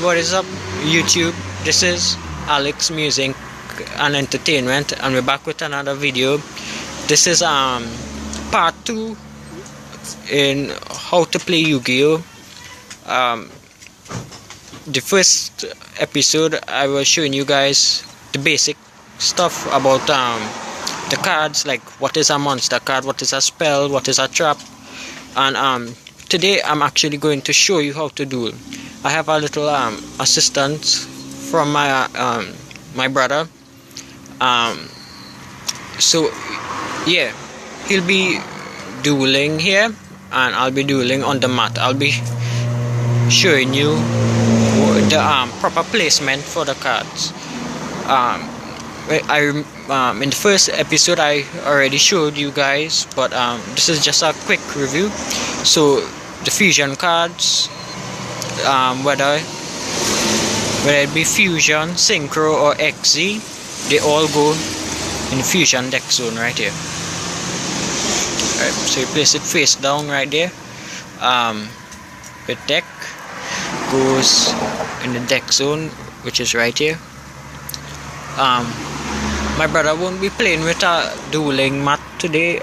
what is up, YouTube? This is Alex Music and Entertainment, and we're back with another video. This is part 2 in how to play Yu-Gi-Oh. The first episode I was showing you guys the basic stuff about the cards, like what is a monster card, what is a spell, what is a trap, and today I'm actually going to show you how to duel. I have a little assistant from my brother. So yeah, he'll be dueling here, and I'll be dueling on the mat. I'll be showing you the proper placement for the cards. In the first episode I already showed you guys, but this is just a quick review. So the fusion cards, whether it be fusion, synchro, or XZ, they all go in the fusion deck zone right here. Alright, so you place it face down right there. The deck goes in the deck zone, which is right here. My brother won't be playing with a dueling mat today,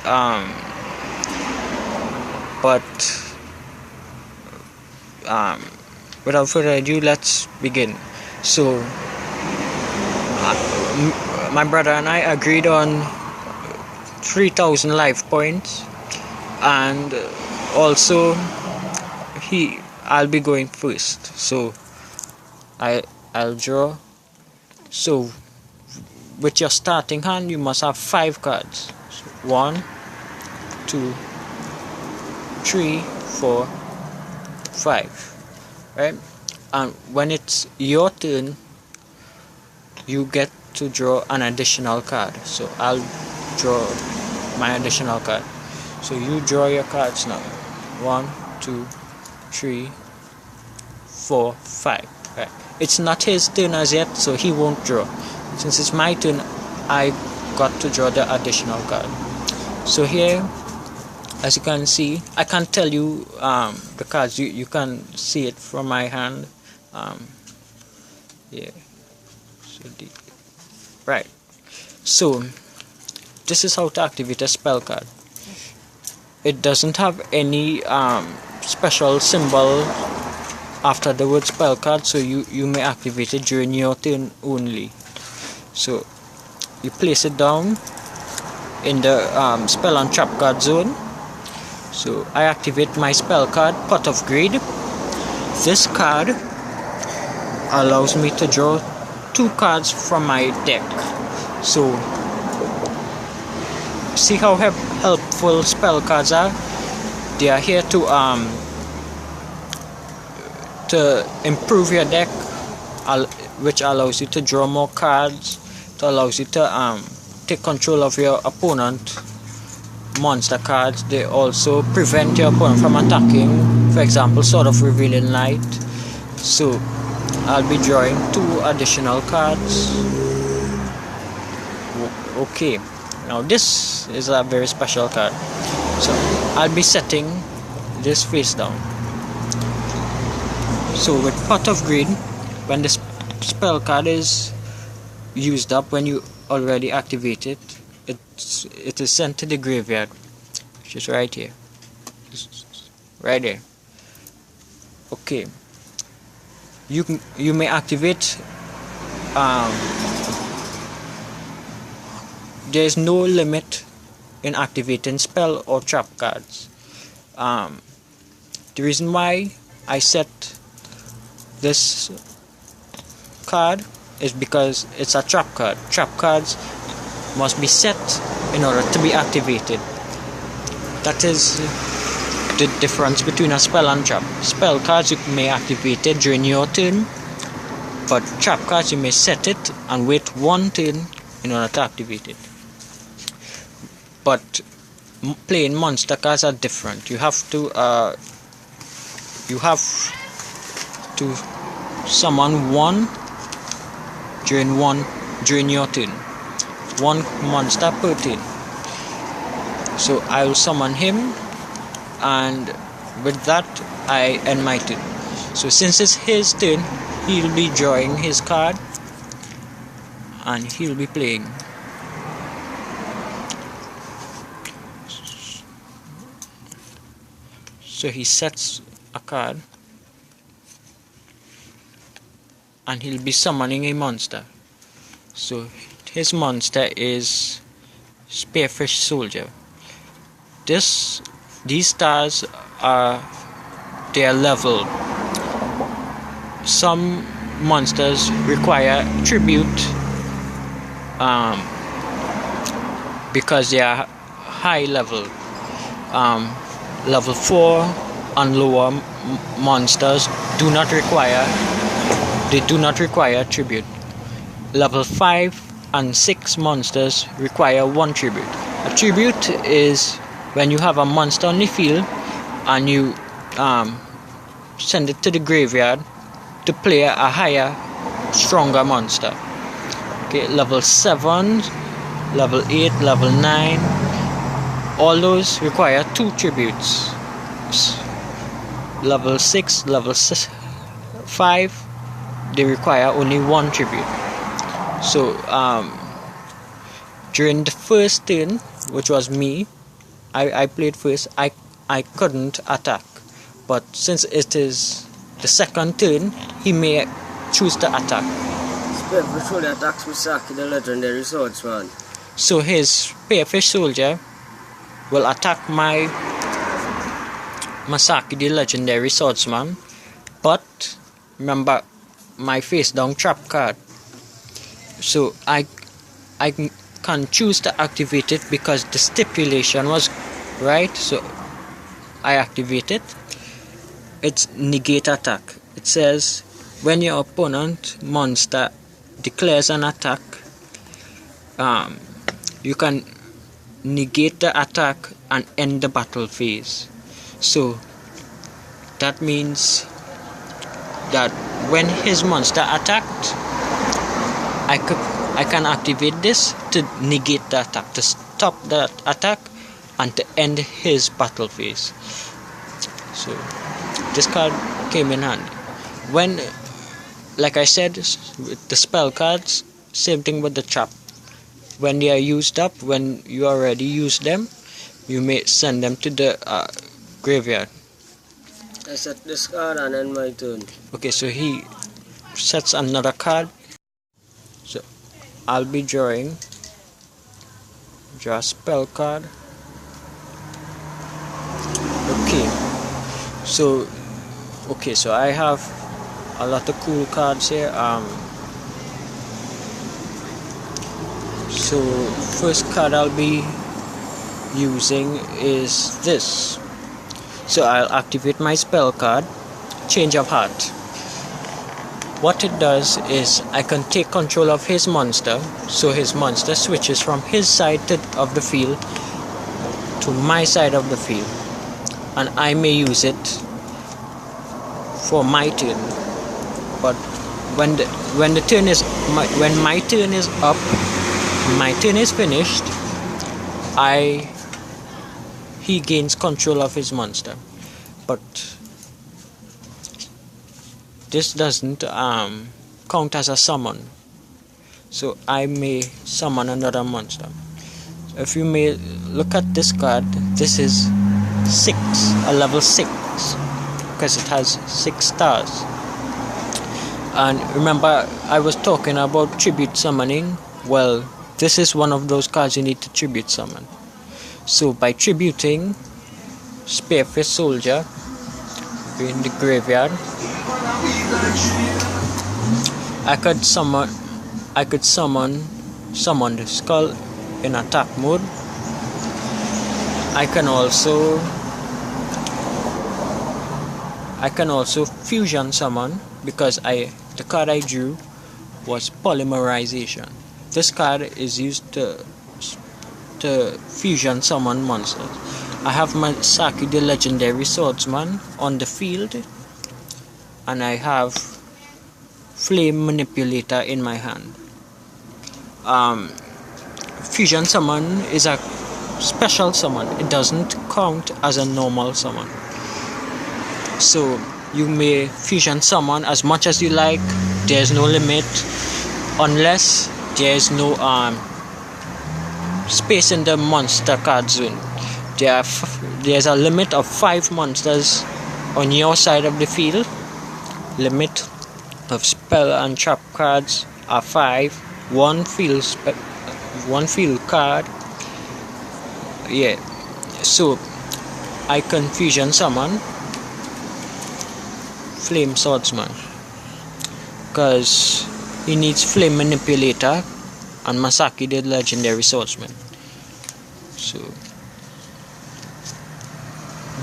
but without further ado, let's begin. So my brother and I agreed on 3,000 life points, and also I'll be going first, so I'll draw. So with your starting hand you must have 5 cards. So 1, 2, 3, 4, 5, right? And when it's your turn, you get to draw an additional card. So I'll draw my additional card. So you draw your cards now. 1, 2, 3, 4, 5. Right. It's not his turn as yet, so he won't draw. Since it's my turn, I got to draw the additional card. So here, as you can see, I can't tell you the cards. You can see it from my hand. Yeah. Right. So this is how to activate a spell card. It doesn't have any special symbol after the word spell card, so you may activate it during your turn only. So you place it down in the spell and trap card zone. So I activate my spell card, Pot of Greed. This card allows me to draw 2 cards from my deck. So see how helpful spell cards are? They are here to improve your deck, which allows you to draw more cards, to allows you to take control of your opponent monster cards. They also prevent your opponent from attacking, for example, Sword of Revealing Light. So I'll be drawing 2 additional cards. Okay, now this is a very special card, so I'll be setting this face down. So with Pot of Greed, when this spell card is used up, when you already activate it, it is sent to the graveyard, which is right here, right there. Okay, you may activate. There is no limit in activating spell or trap cards. The reason why I set this card is because it's a trap card. Trap cards must be set in order to be activated. That is the difference between a spell and trap. Spell cards you may activate it during your turn, but trap cards you may set it and wait 1 turn in order to activate it. But playing monster cards are different. You have to summon 1 during your turn. 1 monster per turn. So I will summon him, and with that I end my turn. So since it's his turn, he'll be drawing his card and he'll be playing. So he sets a card and he'll be summoning a monster. So his monster is Spearfish Soldier. These stars are leveled. Some monsters require tribute because they are high level. Level 4 and lower monsters do not require tribute. Level 5 and 6 monsters require 1 tribute. A tribute is when you have a monster on the field and you send it to the graveyard to play a higher, stronger monster. Okay, level 7, level 8, level 9, all those require 2 tributes. Level 6, level 5, they require only 1 tribute. So during the first turn, which was me, I played first, I couldn't attack. But since it is the second turn, he may choose to attack. Spearfish Soldier attacks Masaki the Legendary Swordsman. So his Spearfish Soldier will attack my Masaki the Legendary Swordsman, but remember my face down trap card. So I can choose to activate it because the stipulation was right. So I activate it. It's negate attack. It says when your opponent monster declares an attack, you can negate the attack and end the battle phase. So that means that when his monster attacked, I can activate this to negate the attack, to stop that attack and to end his battle phase. So this card came in handy. When, like I said, with the spell cards, same thing with the trap. When they are used up, when you already use them, you may send them to the graveyard. I set this card and end my turn. Okay, so he sets another card. So I'll be draw a spell card. Okay, so I have a lot of cool cards here. So first card I'll be using is this. So I'll activate my spell card, Change of Heart. What it does is I can take control of his monster, so his monster switches from his side of the field to my side of the field, and I may use it for my turn. But when my turn is up, my turn is finished, he gains control of his monster. But this doesn't count as a summon, so I may summon another monster. If you may look at this card, this is a level 6, because it has 6 stars. And remember, I was talking about tribute summoning. Well, this is one of those cards you need to tribute summon. So by tributing Spearfish Soldier in the graveyard, I could summon the skull in attack mode. I can also fusion summon, because the card I drew was Polymerization. This card is used to fusion summon monsters. I have Masaki the Legendary Swordsman on the field, and I have Flame Manipulator in my hand. Fusion summon is a special summon. It doesn't count as a normal summon. So you may fusion summon as much as you like. There's no limit unless there's no space in the monster card zone. There's a limit of 5 monsters on your side of the field. Limit of spell and trap cards are 5. One field card. Yeah. So I can fusion summon Flame Swordsman because he needs Flame Manipulator, and Masaki did Legendary Swordsman. So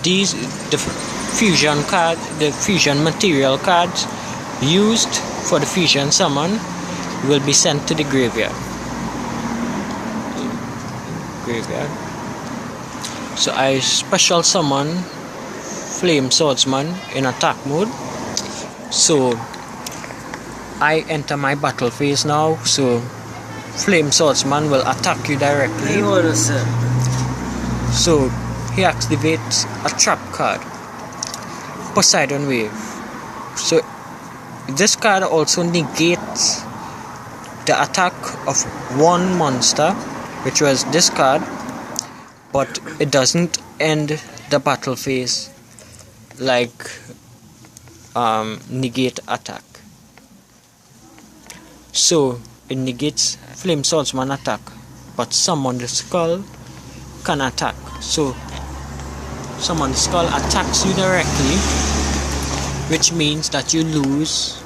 the fusion material cards used for the fusion summon will be sent to the graveyard. So I special summon Flame Swordsman in attack mode. So I enter my battle phase now. So Flame Swordsman will attack you directly. So he activates a trap card, Poseidon Wave. So this card also negates the attack of one monster, which was this card, but it doesn't end the battle phase like negate attack. So it negates Flame Swordsman attack, but Summon the Skull can attack. So Summon the Skull attacks you directly, which means that you lose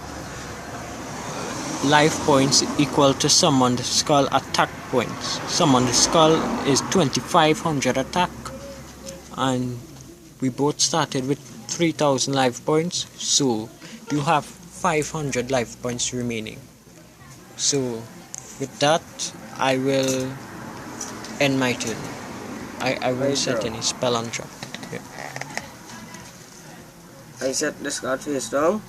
life points equal to Summon the Skull attack points. Summon the Skull is 2500 attack, and we both started with 3000 life points, so you have 500 life points remaining. So with that, I will end my turn. I won't set any spell on trap. Yeah. I set this card face down.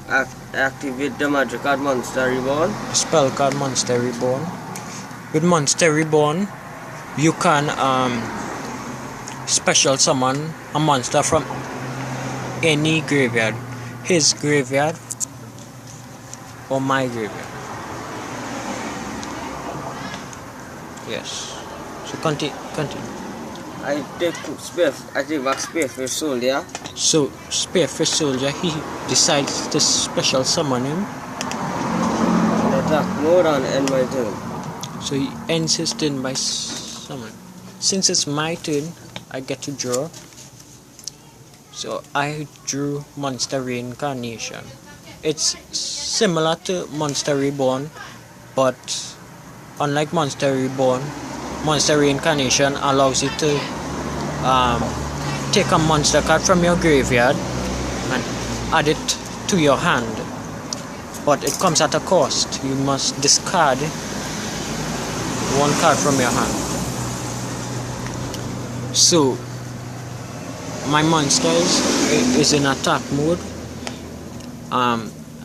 Activate the magic card Monster Reborn. Spell card Monster Reborn. With Monster Reborn, you can special summon a monster from any graveyard. His graveyard or my graveyard. Yes. So continue. I take Max Spearfish Soldier. So Spearfish Soldier, he decides to special summon him. In attack mode and end my turn. So he ends his turn by summon. Since it's my turn, I get to draw. So I drew Monster Reincarnation. It's similar to Monster Reborn, but unlike Monster Reborn, Monster Reincarnation allows you to take a monster card from your graveyard and add it to your hand, but it comes at a cost. You must discard one card from your hand. So my monster is in attack mode.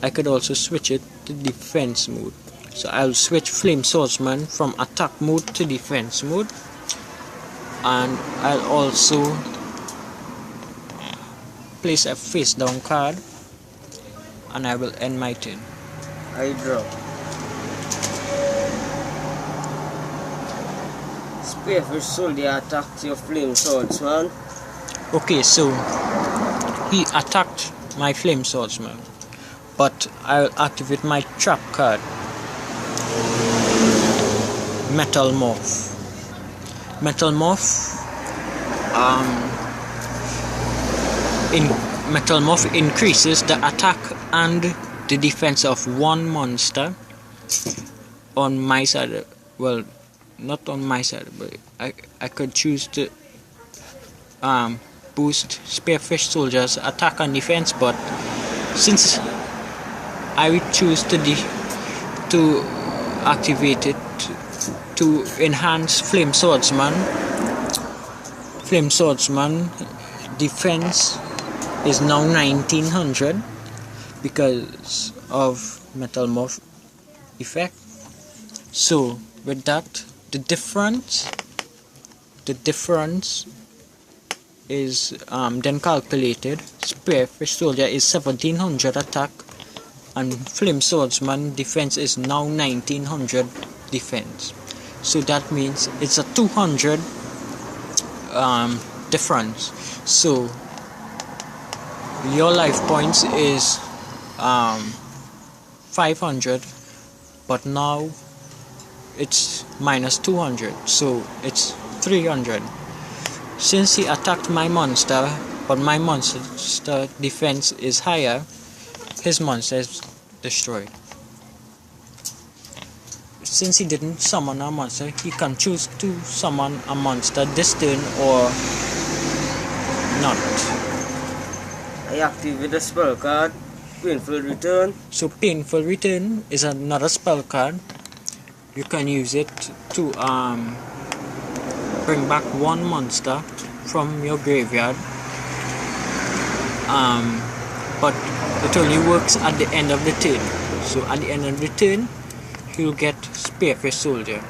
I could also switch it to defense mode. So I'll switch Flame Swordsman from attack mode to defense mode, and I'll also place a face down card, and I will end my turn. I draw. Spearfish Soldier attacks your Flame Swordsman. Okay, so he attacked my Flame Swordsman, but I'll activate my trap card, Metal Morph. Metal Morph increases the attack and the defense of one monster on my side. Well, not on my side, but I could choose to boost Spearfish Soldier's attack and defense, but since I would choose to activate it to enhance Flame Swordsman defense is now 1900 because of Metal Morph effect. So with that, the difference is then calculated. Spearfish Soldier is 1700 attack, and Flame Swordsman defense is now 1900 defense. So that means it's a 200 difference. So your life points is 500, but now it's minus 200, so it's 300. Since he attacked my monster, but my monster defense is higher, his monster is destroyed. Since he didn't summon a monster, he can choose to summon a monster this turn or not. I activate the spell card, Painful Return. So Painful Return is another spell card. You can use it to bring back one monster from your graveyard, but it only works at the end of the turn. So at the end of the turn, you'll get Spearfish Soldier.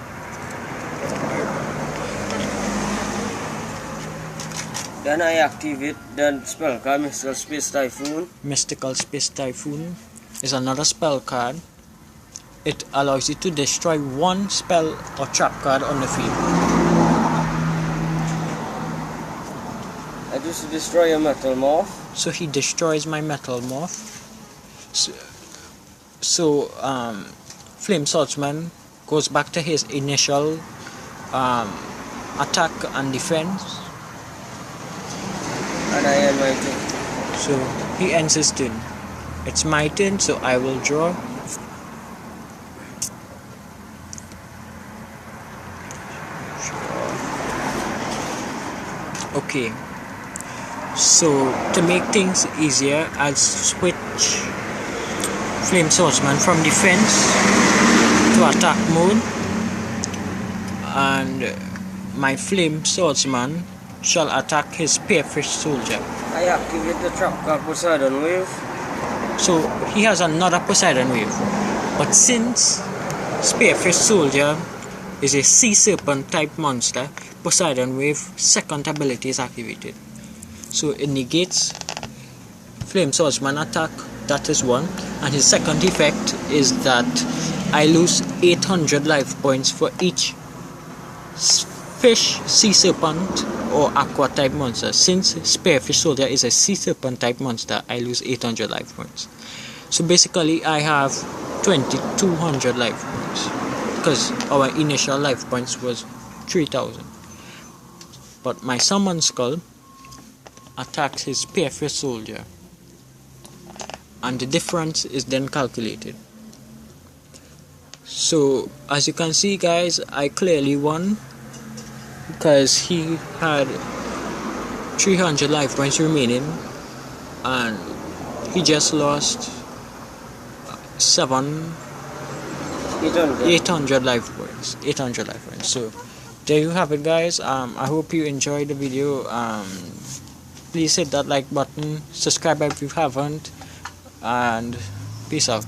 Then I activate the spell card Mystical Space Typhoon. Mystical Space Typhoon is another spell card. It allows you to destroy one spell or trap card on the field. I just destroy a Metal Morph. So he destroys my Metal Morph. So Flame Swordsman goes back to his initial attack and defense. And I end my turn. So he ends his turn. It's my turn, so I will draw. Okay, so to make things easier, I'll switch Flame Swordsman from defense to attack mode, and my Flame Swordsman shall attack his Spearfish Soldier. I activate the trap card Poseidon Wave. So he has another Poseidon Wave, but since Spearfish Soldier is a Sea Serpent type monster, Poseidon Wave second ability is activated. So it negates Flame Swordsman attack, that is one, and his second effect is that I lose 800 life points for each fish, sea serpent or aqua type monster. Since Spearfish Soldier is a sea serpent type monster, I lose 800 life points. So basically I have 2200 life points, because our initial life points was 3000. But my Summon Skull attacks his Spearfish Soldier, and the difference is then calculated. So as you can see guys, I clearly won because he had 300 life points remaining and he just lost 800 life points. So there you have it guys. I hope you enjoyed the video. Please hit that like button, subscribe if you haven't, and peace out.